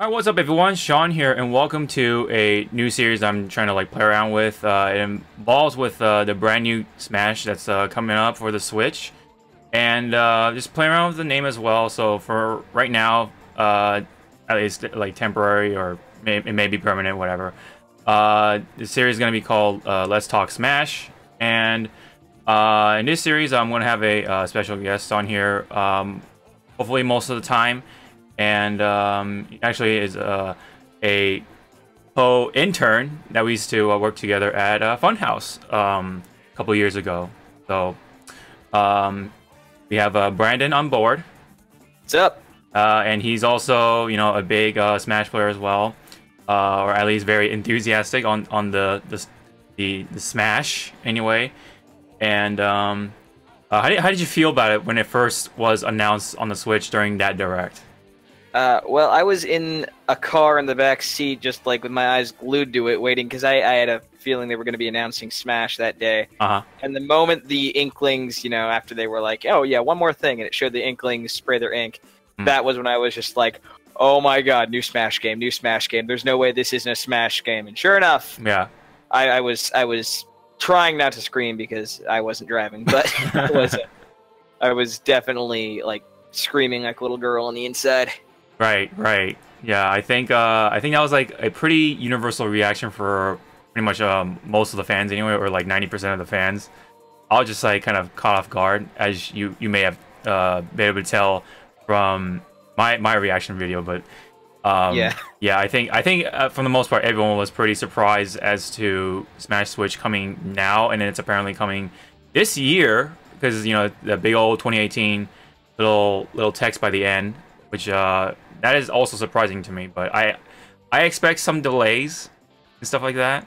Alright, what's up everyone? Sean here, and welcome to a new series I'm trying to play around with. It involves with the brand new Smash that's coming up for the Switch, and just playing around with the name as well. So for right now, at least temporary or it may be permanent, whatever. The series is gonna be called Let's Talk Smash, and in this series I'm gonna have a special guest on here. Hopefully most of the time. And he actually is a co-intern that we used to work together at Funhouse a couple years ago. So we have Brandon on board. What's up? And he's also, a big Smash player as well, or at least very enthusiastic on the Smash anyway. And how did you feel about it when it first was announced on the Switch during that direct? Well, I was in a car in the back seat, just with my eyes glued to it, waiting because I had a feeling they were going to be announcing Smash that day. And the moment the Inklings, after they were like, "Oh yeah, one more thing," and it showed the Inklings spray their ink, that was when I was just like, "Oh my God, new Smash game, new Smash game! There's no way this isn't a Smash game." And sure enough, Yeah. I was trying not to scream because I wasn't driving, but I was definitely screaming like a little girl on the inside. Right. Yeah, I think that was a pretty universal reaction for pretty much most of the fans anyway, or 90% of the fans. I was just kind of caught off guard, as you may have been able to tell from my reaction video. But yeah, I think for the most part everyone was pretty surprised as to Smash Switch coming now, and then it's apparently coming this year because the big old 2018 little text by the end, which that is also surprising to me. But I expect some delays and stuff like that.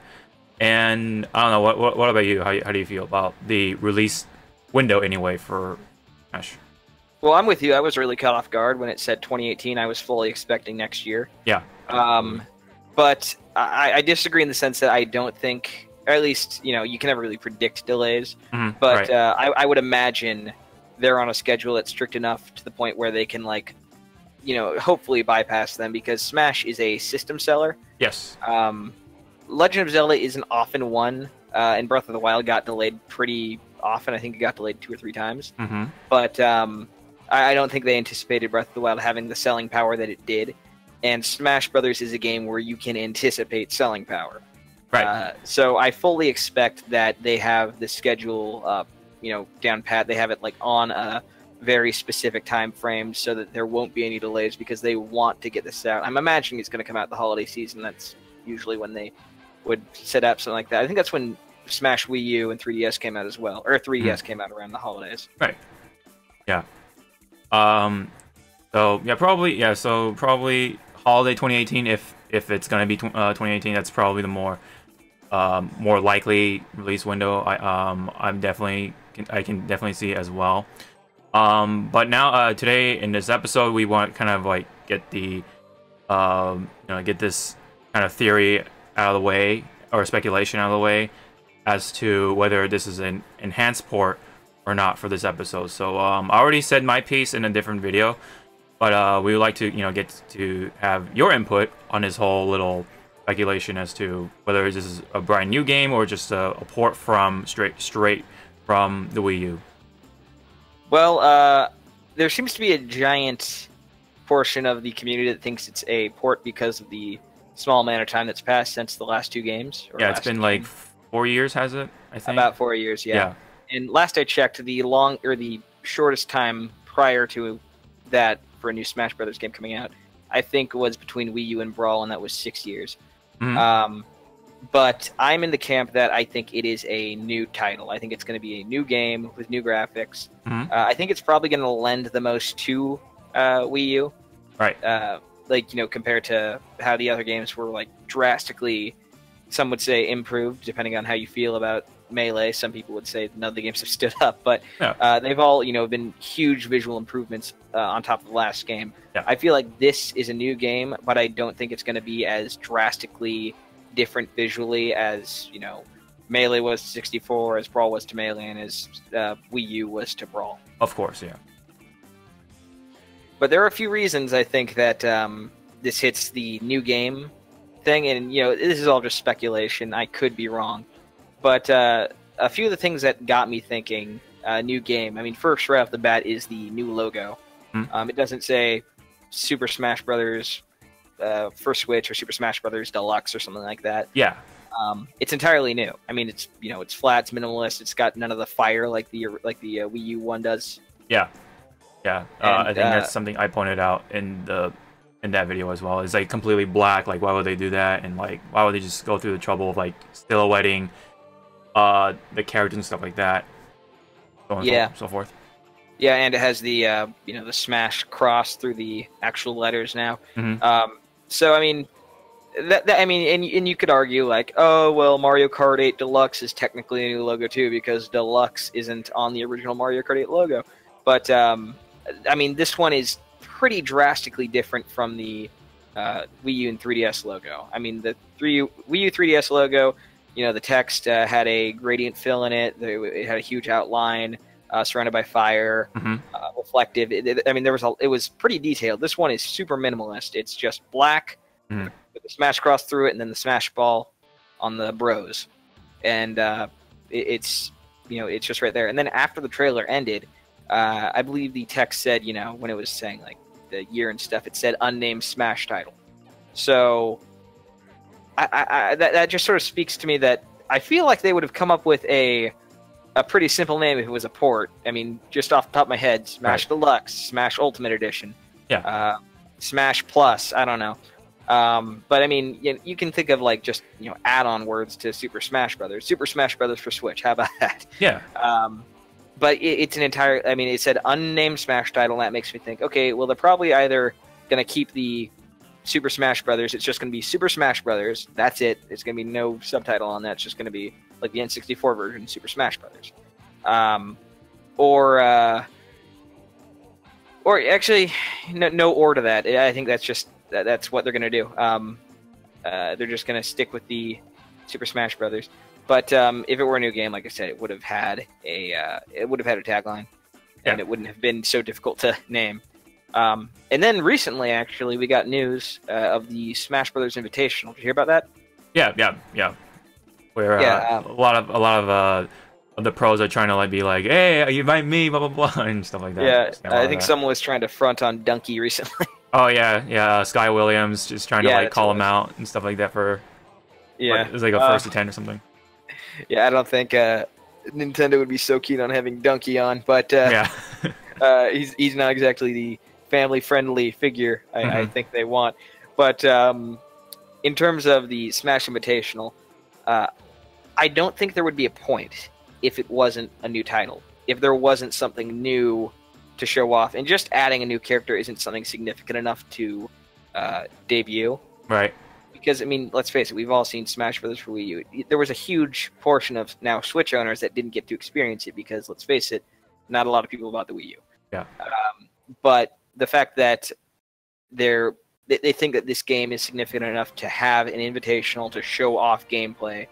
And I don't know, what about you? How do you feel about the release window anyway for Smash? Well, I'm with you. I was really caught off guard when it said 2018. I was fully expecting next year. Yeah. But I disagree in the sense that I don't think, or at least, you can never really predict delays. But right. I would imagine they're on a schedule that's strict enough to the point where they can, hopefully bypass them, because Smash is a system seller. Yes. Legend of Zelda isn't often one, and Breath of the Wild got delayed pretty often. I think it got delayed 2 or 3 times. But I don't think they anticipated Breath of the Wild having the selling power that it did. And Smash Brothers is a game where you can anticipate selling power. Right. So I fully expect that they have the schedule, down pat. They have it on a very specific time frame so that there won't be any delays, because they want to get this out. I'm imagining it's going to come out the holiday season. That's usually when they would set up something like that. I think that's when Smash Wii U and 3DS came out as well, or 3DS came out around the holidays. Right. Yeah. So yeah, probably So probably holiday 2018. If it's gonna be 2018, that's probably the more likely release window. I can definitely see as well. But now today in this episode, we want kind of get the get this kind of theory out of the way, or speculation out of the way, as to whether this is an enhanced port or not for this episode. So I already said my piece in a different video, but we would like to get to have your input on this whole little speculation as to whether this is a brand new game or just a port from straight from the Wii U. Well, there seems to be a giant portion of the community that thinks it's a port because of the small amount of time that's passed since the last 2 games. Yeah, it's been 4 years, has it? I think about 4 years. Yeah. And last I checked, the shortest time prior to that for a new Smash Brothers game coming out, I think was between Wii U and Brawl, and that was 6 years. But I'm in the camp that I think it is a new title. I think it's going to be a new game with new graphics. I think it's probably going to lend the most to Wii U. Right. Compared to how the other games were drastically, some would say improved, depending on how you feel about Melee. Some people would say none of the games have stood up, but they've all been huge visual improvements on top of the last game. Yeah. I feel like this is a new game, but I don't think it's going to be as drastically different visually as Melee was to 64, as Brawl was to Melee, and as Wii U was to Brawl. Of course, yeah. But there are a few reasons I think that this hits the new game thing, and this is all just speculation. I could be wrong, but a few of the things that got me thinking new game. I mean, first right off the bat is the new logo. It doesn't say Super Smash Brothers for Switch or Super Smash Brothers Deluxe or something like that. Yeah. It's entirely new. I mean, it's it's flat, it's minimalist. It's got none of the fire like the Wii U one does. Yeah, yeah. I think that's something I pointed out in that video as well. It's like completely black. Like, why would they do that? And like, why would they just go through the trouble of like silhouetting the characters and stuff like that? So on so forth. Yeah, and it has the the Smash cross through the actual letters now. So I mean. And you could argue like, oh well, Mario Kart 8 Deluxe is technically a new logo too because Deluxe isn't on the original Mario Kart 8 logo. But I mean, this one is pretty drastically different from the Wii U and 3DS logo. I mean, the Wii U 3DS logo, the text had a gradient fill in it. It had a huge outline surrounded by fire, reflective. I mean, it was pretty detailed. This one is super minimalist. It's just black. With the Smash Cross through it, and then the Smash Ball on the Bros, and it's it's just right there. And then after the trailer ended, I believe the text said when it was saying like the year and stuff, it said unnamed Smash title. So that just sort of speaks to me that I feel like they would have come up with a pretty simple name if it was a port. I mean, just off the top of my head, Smash Deluxe, Smash Ultimate Edition, Smash Plus. I don't know. But I mean, you can think of like just add-on words to Super Smash Brothers. Super Smash Brothers for Switch. How about that? Yeah. But it's an entire. I mean, it said unnamed Smash title, and that makes me think. Okay, well, they're probably either gonna keep the Super Smash Brothers. It's just gonna be Super Smash Brothers. That's it. There's gonna be no subtitle on that. It's just gonna be like the N64 version, Super Smash Brothers. Or actually, no or to that. I think that's just. That's what they're going to do. They're just going to stick with the Super Smash Brothers. But if it were a new game, like I said, it would have had a tagline, and it wouldn't have been so difficult to name. And then recently, actually, we got news of the Smash Brothers Invitational. Did you hear about that? Yeah. Where a lot of the pros are trying to like be like, hey, you invite me, blah blah blah, and stuff like that. Yeah, I think someone was trying to front on Dunkey recently. Oh yeah, Sky Williams just trying to like call him out and stuff like that for it was like a first to 10 or something. Yeah, I don't think Nintendo would be so keen on having Dunkey on, but he's not exactly the family friendly figure I think they want. But in terms of the Smash Invitational, I don't think there would be a point if it wasn't a new title, if there wasn't something new to show off, and just adding a new character isn't something significant enough to debut. Right. Because, I mean, let's face it, we've all seen Smash Brothers for Wii U. There was a huge portion of now Switch owners that didn't get to experience it because, let's face it, not a lot of people bought the Wii U. Yeah. But the fact that they think that this game is significant enough to have an invitational to show off gameplay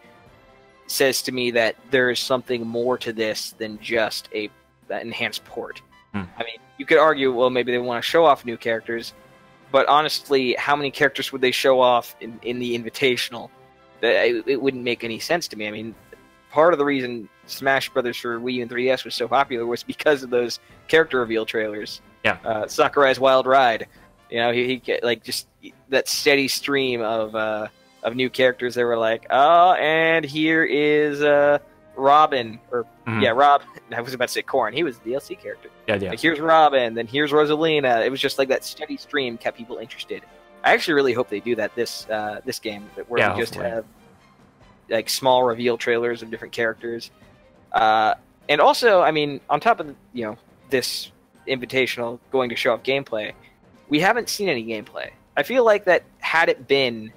says to me that there is something more to this than just an enhanced port. I mean, you could argue, well, maybe they want to show off new characters, but honestly, how many characters would they show off in the Invitational? It wouldn't make any sense to me. I mean, part of the reason Smash Brothers for Wii U and 3DS was so popular was because of those character reveal trailers. Yeah. Sakurai's Wild Ride. He like just that steady stream of new characters. They were like, oh, and here is Robin, or Rob. I was about to say Corrin. He was the DLC character. Yeah. Like, here's Robin, then here's Rosalina. It was just like that steady stream kept people interested. I actually really hope they do that this game, where we just have like small reveal trailers of different characters. And also, I mean, on top of this Invitational going to show off gameplay, we haven't seen any gameplay. I feel like that had it been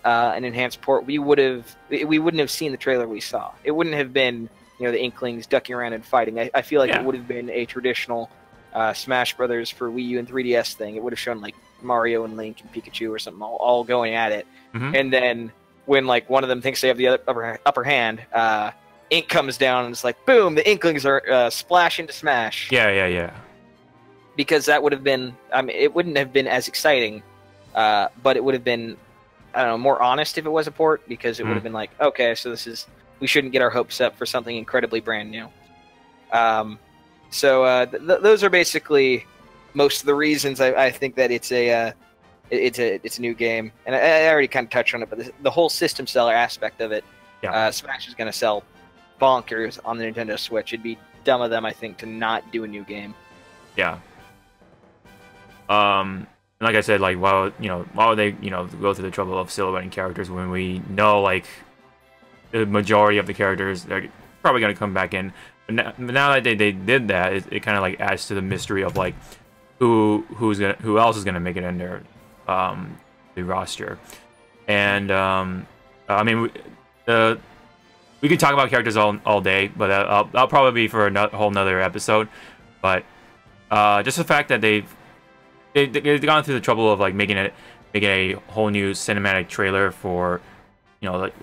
an enhanced port, we wouldn't have seen the trailer we saw. It wouldn't have been the Inklings ducking around and fighting. I feel like it would have been a traditional Smash Brothers for Wii U and 3DS thing. It would have shown like Mario and Link and Pikachu or something all going at it. And then when like one of them thinks they have the upper hand, ink comes down and it's like, boom, the Inklings are splash into Smash. Yeah. Because that would have been, I mean, it wouldn't have been as exciting but it would have been, I don't know, more honest if it was a port, because it would have been like, okay, so we shouldn't get our hopes up for something incredibly brand new. Those are basically most of the reasons I think that it's a new game, and I already kind of touched on it, but the whole system seller aspect of it, Smash is going to sell bonkers on the Nintendo Switch. It'd be dumb of them, I think, to not do a new game. Yeah. Like I said, like why would they go through the trouble of silhouetting characters when we know like the majority of the characters they're probably going to come back in. But now that they did that, it kind of like adds to the mystery of like who else is gonna make it in their the roster. And I mean, we could talk about characters all day, but that'll probably be for a whole nother episode. But just the fact that they've gone through the trouble of like making a whole new cinematic trailer for, like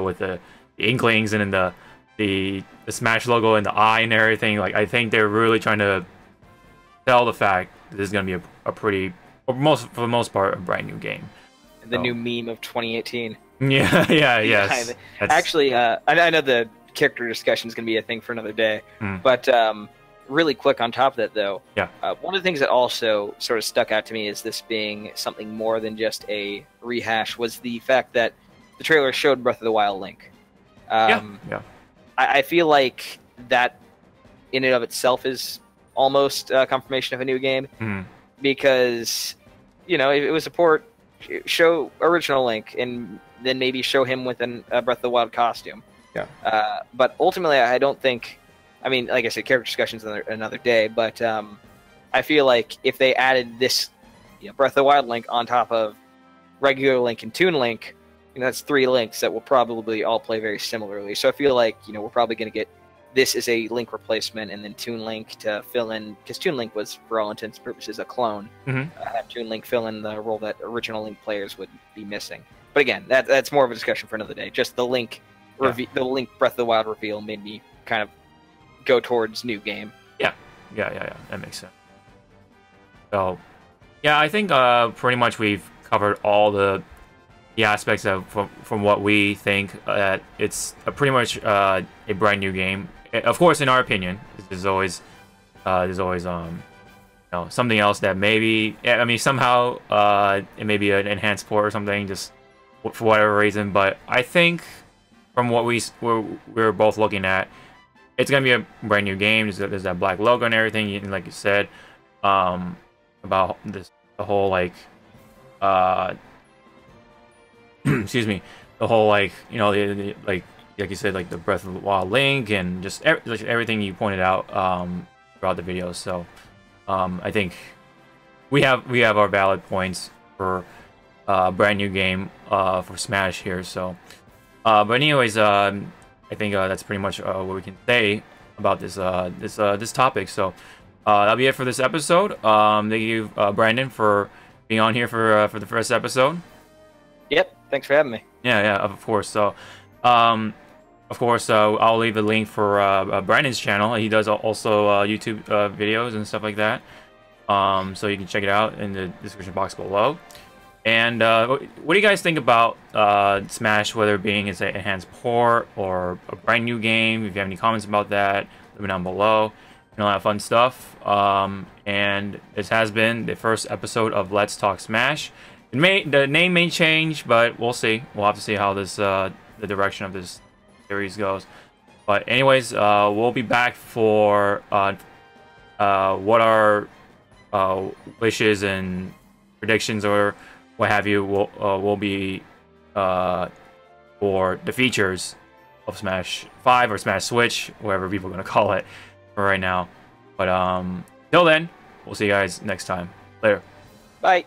with the Inklings and then the Smash logo and the eye and everything. Like, I think they're really trying to sell the fact that this is going to be a pretty, for the most part, a brand new game. The new meme of 2018. Yeah, yes. Actually, I know the character discussion is going to be a thing for another day, but really quick on top of that, though, one of the things that also sort of stuck out to me is this being something more than just a rehash was the fact that the trailer showed Breath of the Wild Link. I feel like that in and of itself is almost a confirmation of a new game, because, it was a port, show original Link, and then maybe show him with a Breath of the Wild costume. But ultimately, I don't think, I mean, like I said, character discussion's another day, but I feel like if they added this Breath of the Wild Link on top of regular Link and Toon Link, that's 3 Links that will probably all play very similarly. So I feel like, we're probably going to get this as a Link replacement, and then Toon Link to fill in, because Toon Link was, for all intents and purposes, a clone. Have Toon Link fill in the role that original Link players would be missing. But again, that's more of a discussion for another day. Just the Link, the Link Breath of the Wild reveal made me kind of go towards new game. Yeah, that makes sense. So, yeah, I think pretty much we've covered all the aspects of from what we think that it's pretty much a brand new game. Of course, in our opinion, there's always something else that maybe, I mean, somehow it may be an enhanced port or something, just for whatever reason. But I think from what we're both looking at, it's gonna be a brand new game. There's that black logo and everything, and like you said, about the whole like excuse me, the whole like like you said, like the Breath of the Wild Link and just everything you pointed out throughout the video. So I think we have our valid points for a brand new game for Smash here. So but anyways, I think that's pretty much what we can say about this topic. So that'll be it for this episode. Thank you, Brandon, for being on here for the first episode. Yep, thanks for having me. Yeah, of course. So, of course, I'll leave a link for Brandon's channel. He does also YouTube videos and stuff like that. So you can check it out in the description box below. And what do you guys think about Smash, whether it being an enhanced port or a brand new game? If you have any comments about that, leave it down below. All that fun stuff. And this has been the first episode of Let's Talk Smash. The name may change, but we'll see. We'll have to see how this the direction of this series goes. But anyways, we'll be back for what our wishes and predictions or what have you will be for the features of Smash 5 or Smash Switch, whatever people are gonna call it for right now. But till then, we'll see you guys next time. Later. Bye.